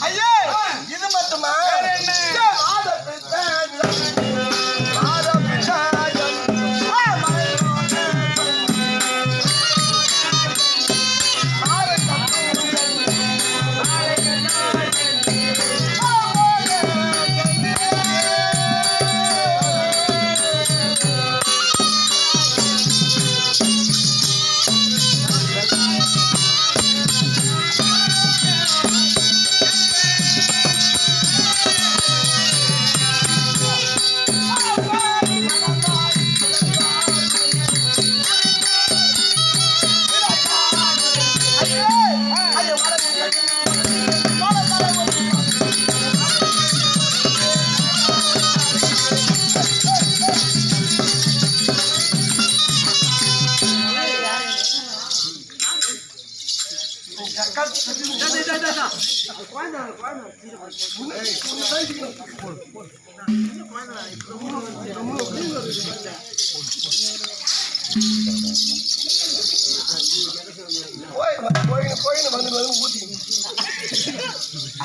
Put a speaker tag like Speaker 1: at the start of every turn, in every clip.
Speaker 1: ஐயே இது மட்டுமா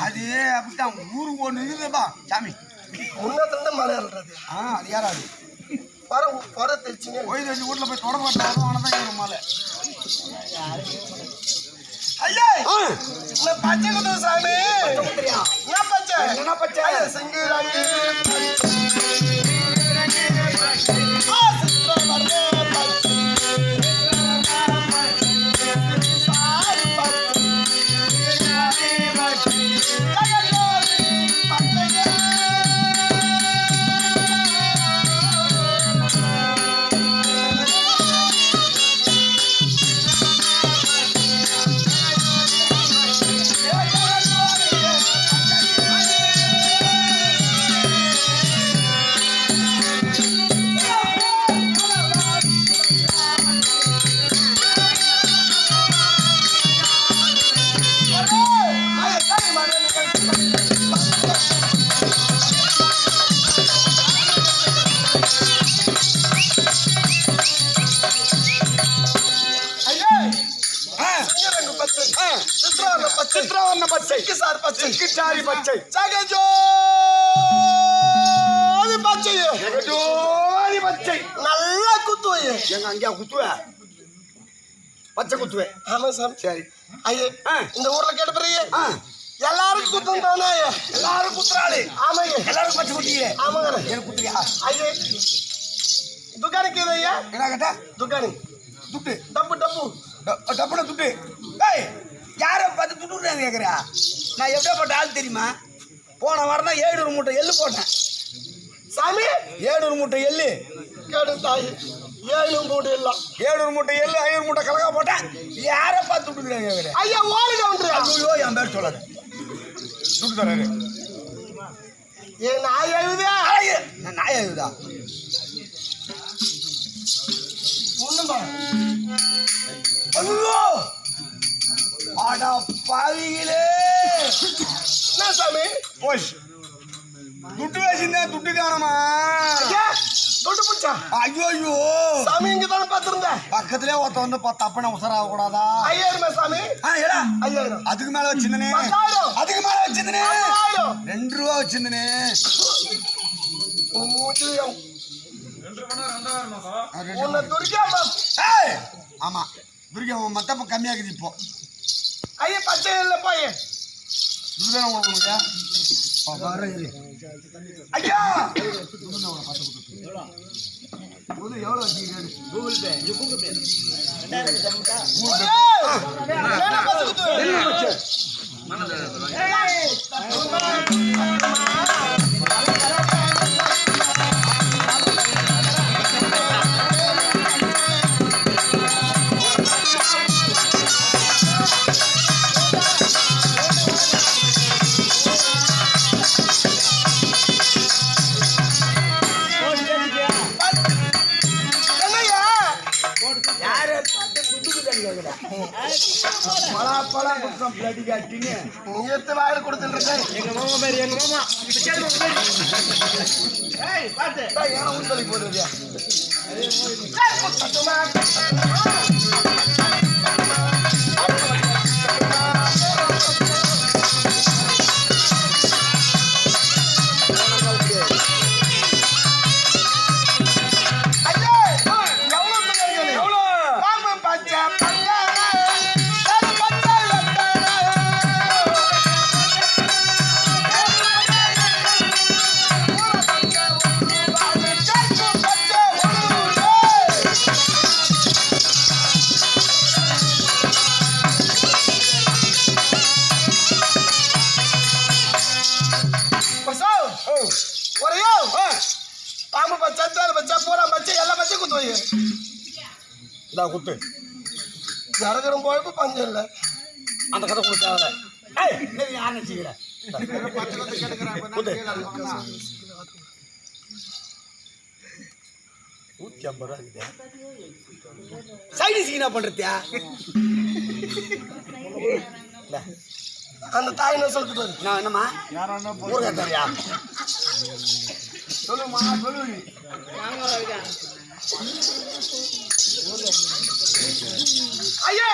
Speaker 2: அது அப்படித்தான் ஊருக்கு ஒண்ணு இருக்குதுப்பா சாமி
Speaker 1: முன்னத்துல மழை அல்றது
Speaker 2: அது யாராது
Speaker 1: பர தெரிச்சுங்க
Speaker 2: கோயில் வச்சு வீட்டுல போய் தொட மாட்டாங்க அவனதான் மழை
Speaker 1: ஐயா பச்சை குத்து சாமி என்ன பச்சை சிங்கிறாங்க
Speaker 2: பச்சை பச்சை
Speaker 1: நல்லா குத்துவே
Speaker 2: எங்க அங்கேயா குத்துவ பச்சை குத்துவேன்
Speaker 1: ஆமா சார்
Speaker 2: சரி
Speaker 1: ஐயே இந்த ஊர்ல கேட்ட பிறகு எல்லாரும் குத்தம் தானே
Speaker 2: எல்லாரும் குத்துறாளே
Speaker 1: ஆமாங்க
Speaker 2: எல்லாரும் பச்சை குத்தியே
Speaker 1: ஆமாங்க
Speaker 2: எனக்கு குத்துறியா
Speaker 1: ஐயே துக்கானிக்கு ஐயா
Speaker 2: என்ன கேட்டா
Speaker 1: துக்கானி
Speaker 2: துட்டு
Speaker 1: டப்பு டப்பு
Speaker 2: டப்புன துட்டு ஏய் யாரை பார்த்து துட்டு கேட்குறியா நான் எப்படியாப்பட்ட ஆள் தெரியுமா போன வாரம் தான் 700 மூட்டை எள்ளு போட்டேன்
Speaker 1: சாமி
Speaker 2: 700 மூட்டை எள்ளு
Speaker 1: கேடு தாய் 700 மூட்டை எல்லாம்
Speaker 2: 700 மூட்டை எள்ளு 500 மூட்டை கலக்கா போட்டேன் யாரை பார்த்து துட்டு கேட்குறேன்
Speaker 1: ஐயா ஓடி கவுண்டர்
Speaker 2: ஐயோ என் பேர் சொல்லாது துட்டு தராரு
Speaker 1: ஏ நாய் எழுதா
Speaker 2: நான் நாய் எழுதா
Speaker 1: ஒண்ணுமா
Speaker 2: ஐயோ ஆடா பாவிகளே
Speaker 1: என்ன சாமி
Speaker 2: போஷ் துட்டு வச்சிருந்தா துட்டு காணமா
Speaker 1: ஐயா தொட்டு போச்சா
Speaker 2: ஐயோ ஐயோ
Speaker 1: சாமி இங்க தானே பார்த்திருந்தேன்
Speaker 2: பக்கத்திலே ஒருத்த வந்து தப்புன உசராக கூடாதா
Speaker 1: 5000 சாமி
Speaker 2: ஏடா
Speaker 1: 5000
Speaker 2: அதுக்கு மேல வச்சிருந்தனே
Speaker 1: 10,000
Speaker 2: அதுக்கு மேல வச்சிருந்தனே 2 ரூபா வச்சிருந்தனே.
Speaker 1: உன்னை துரிக்காம
Speaker 2: ஆமா துர்கா மத்தப்ப கம்மியாக்குது இப்போ.
Speaker 1: ஐயா பச்சை இல்லை போய்
Speaker 2: இதுதானே உனக்கு
Speaker 1: ஐயா
Speaker 2: எவ்வளோ வச்சுக்கிறாரு? Google Pay. பலா குற்றம் பிளடி காட்டின்னு
Speaker 1: எடுத்து வாயில் கொடுத்துருக்கேன்.
Speaker 3: எங்க மாமா மாதிரி எங்க மாமா
Speaker 1: ஏன் ஊத்தலி போடுறது பாம்பு பச்சை தேல் பச்சை பூரா பச்சை எல்லா பச்சையும் குத்து வை.
Speaker 2: இந்தா குத்து.
Speaker 1: ஜரகரம் போயப்போ பஞ்சம் இல்லை.
Speaker 2: அந்த கதை கொடுத்தாங்க. யார் நினைச்சுக்கிற குத்து. 150 ரூபா இருக்குது. சைடிஸ் என்ன பண்றதியா?
Speaker 1: அந்த தாய் என்ன சொல்லிட்டு பாரு.
Speaker 2: நான் என்னம்மா ஊருக்காரியா சொல்லுமா சொல்லு.
Speaker 1: ஐயே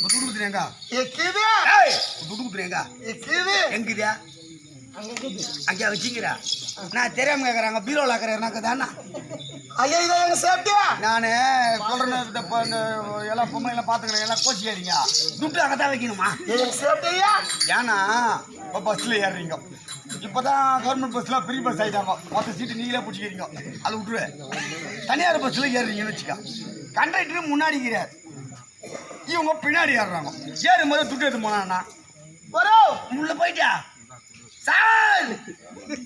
Speaker 2: துட்டு குத்துறேங்க.
Speaker 1: எக்கிது
Speaker 2: துட்டு குத்துறேங்க.
Speaker 1: எக்கிது
Speaker 2: எங்குதியா அங்கே வச்சுக்கிறா. நான் தெரியாம கேட்குறாங்க பீரோவில் ஆக்குறேன்னாக்க தானே.
Speaker 1: ஐயா இதான் எங்க சேஃப்டியா.
Speaker 2: நான் சொல்கிறேன் இந்த எல்லாம் பொம்மையெல்லாம் பார்த்துக்கிறேன் எல்லாம் கோச்சிக்காதீங்க. துட்டு அங்கே தான் வைக்கணுமா?
Speaker 1: எங்க சேஃப்டியா.
Speaker 2: ஏன்னா இப்போ பஸ்ஸில் ஏறுறீங்க. இப்போ தான் கவர்மெண்ட் பஸ்ஸில் ஃப்ரீ பஸ் ஆகிட்டாங்க. 10 சீட்டு நீங்களே பிடிச்சிக்கிறீங்க. அதை விட்டுரு. தனியார் பஸ்ஸில் ஏறுறீங்கன்னு வச்சுக்கா. கண்டக்டர் முன்னாடிக்கிறார், இவங்க பின்னாடி ஏறுறாங்க. ஏறும் போது துட்டு எடுத்து போனாண்ணா
Speaker 1: வரும்
Speaker 2: உள்ள போயிட்டா சார்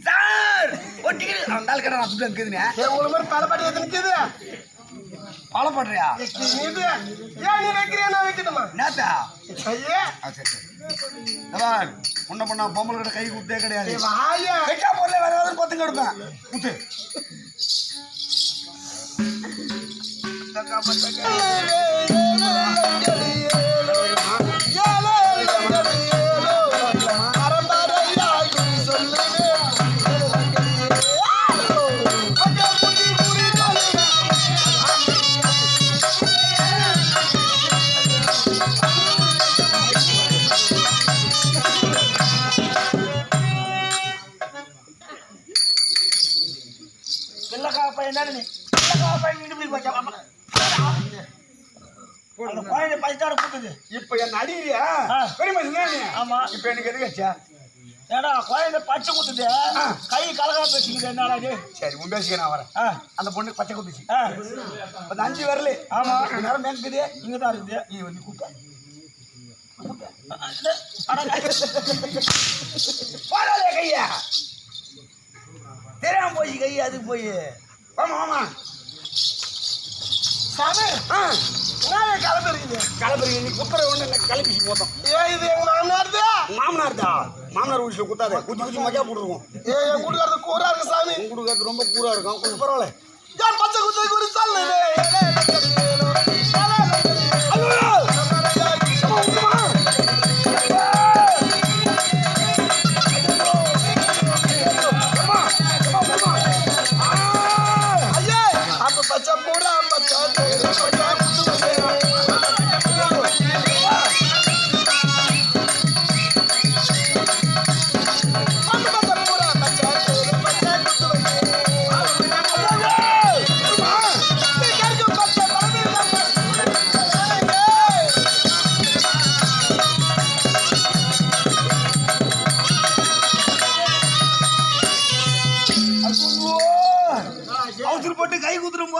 Speaker 2: சார் ஒட்டிக்கிட்டு அந்த நாள் கடை நான் துட்டு இருக்குதுண்ணே.
Speaker 1: உங்களை மாதிரி பலப்பாட்டி எது நிற்குது.
Speaker 2: பழப்படுறியா?
Speaker 1: இது ஏன் நீ வைக்கிறியா நான் வைக்கணுமா?
Speaker 2: நேத்தா
Speaker 1: ஐயே
Speaker 2: சரி சரி முன்ன பண்ண பொம்பளை கிட்ட கை குத்தே கிடையாது.
Speaker 1: வாயா
Speaker 2: வெட்டா பொருளை வேற ஏதாவது கொத்துங்க எடுப்பேன் குத்து. இப்ப என்ன அடிக்கிறியா? பெரியமா ஆமா. இப்ப எனக்கு எது கட்சா?
Speaker 3: ஏடா குழந்தை பச்சை குத்துது, கை கலகா பேசிக்கிது. என்னடா இது?
Speaker 2: சரி உன் பேசிக்க நான் வரேன். அந்த பொண்ணு பச்சை குத்துச்சு. அந்த 5 வரல.
Speaker 3: ஆமா
Speaker 2: நேரம் மேற்குது
Speaker 3: இங்க தான் இருக்குது.
Speaker 2: நீ வந்து கூட்ட போடாதே கையா. தெரியாம போய் கை அதுக்கு போய் ஆமா ஆமா
Speaker 1: சாமி நான் கிளம்பிருக்கீங்க.
Speaker 2: கிளம்புறீங்க நீ குத்துற ஒண்ணு கிளப்பிச்சு போட்டோம்.
Speaker 1: இது எங்க மாமனார் தான்.
Speaker 2: மாமனார் தான். மாமனார் வீட்டில் குத்தாத குத்தி குத்தி மஜா போட்டுருவோம்.
Speaker 1: என் கூட்டுக்காரது கூறா இருக்கு சாமி.
Speaker 2: உங்க கொடுக்கறது ரொம்ப கூரா இருக்கும். கொஞ்சம் பரவாயில்ல.
Speaker 1: யார் பச்சை குத்தை குறி சொல்லுது. ஐயே அப்ப பச்சை பூரா பச்சை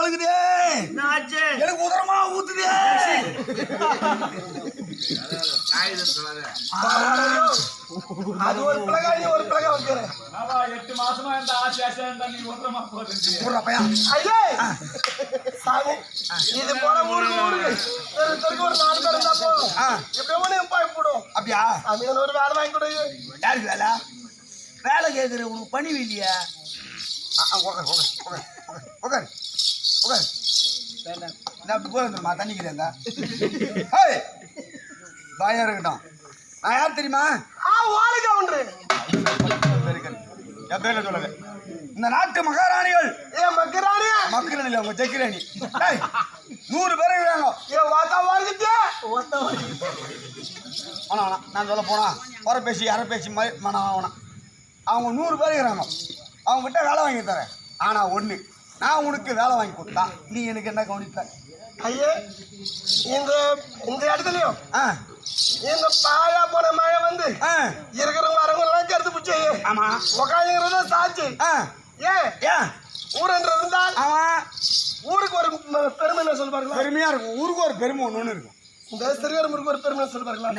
Speaker 2: வழுகுதே,
Speaker 3: என்ன ஆச்சு?
Speaker 2: எனக்கு உதரமா ஊத்துதே.
Speaker 1: அது ஒரு பிளகா நீ ஒரு பிளகா வைக்கிறேன்.
Speaker 3: ஆமா, 8 மாசமா இந்த ஆசையா இருந்தா நீ ஒன்றமா போகுது.
Speaker 2: போடுறா பையன்.
Speaker 1: ஐயே சாமி இது போல ஊருக்கு தெருக்கு ஒரு 4 பேர் இருந்தா போதும். எப்படியோ நீ போய் போடும்.
Speaker 2: அப்படியா?
Speaker 1: சாமி ஒரு வேலை வாங்கி கொடு.
Speaker 2: யாருக்கு வேலை? வேலை கேட்குற உனக்கு பணிவு இல்லையா? உட்கார் உட்கார் உட்கார் உட்கார் உட்கார். நான் அப்படி போய் வந்துடுமா தண்ணிக்கிறேங்க. பயம் இருக்கட்டும். நான் யார் தெரியுமா?
Speaker 1: ஓடுங்க ஒன்று
Speaker 2: என் பேர்ல சொல்லுங்க. இந்த நாட்டு மகாராணிகள்.
Speaker 1: மக்கராணி
Speaker 2: மக்கராணி இல்லை, உங்க ஜெக்கிராணி. 100 பேர் இருக்கிறாங்க.
Speaker 1: வாத்தா வாங்கிட்டு
Speaker 2: ஆனா நான் சொல்ல போனா குறை பேசி அரை பேசி மாதிரி மனம் ஆகணும். அவங்க 100 பேர் இருக்கிறாங்க. அவங்க கிட்ட வேலை வாங்கி தரேன். ஆனா ஒண்ணு, நான் உனக்கு வேலை வாங்கி கொடுத்தா நீ எனக்கு என்ன கவனிப்ப?
Speaker 1: ஐயே இந்த இடத்துலயும் இந்த பாயா போன மழை வந்து இருக்கிறவங்க வரவங்க எல்லாம் கருத்து பிடிச்சி
Speaker 2: ஆமா
Speaker 1: உக்காந்துங்கிறத சாட்சி. ஏன்
Speaker 2: ஏன்
Speaker 1: ஊருன்றது இருந்தால்
Speaker 2: ஆமா
Speaker 1: ஊருக்கு ஒரு பெருமை என்ன சொல்லுவாருங்களா?
Speaker 2: பெருமையா இருக்கும். ஊருக்கு ஒரு பெருமை ஒன்று இருக்கும்.
Speaker 1: இந்த சிறுவர் முருக்கு ஒரு பெருமை சொல்லுவாருங்களா?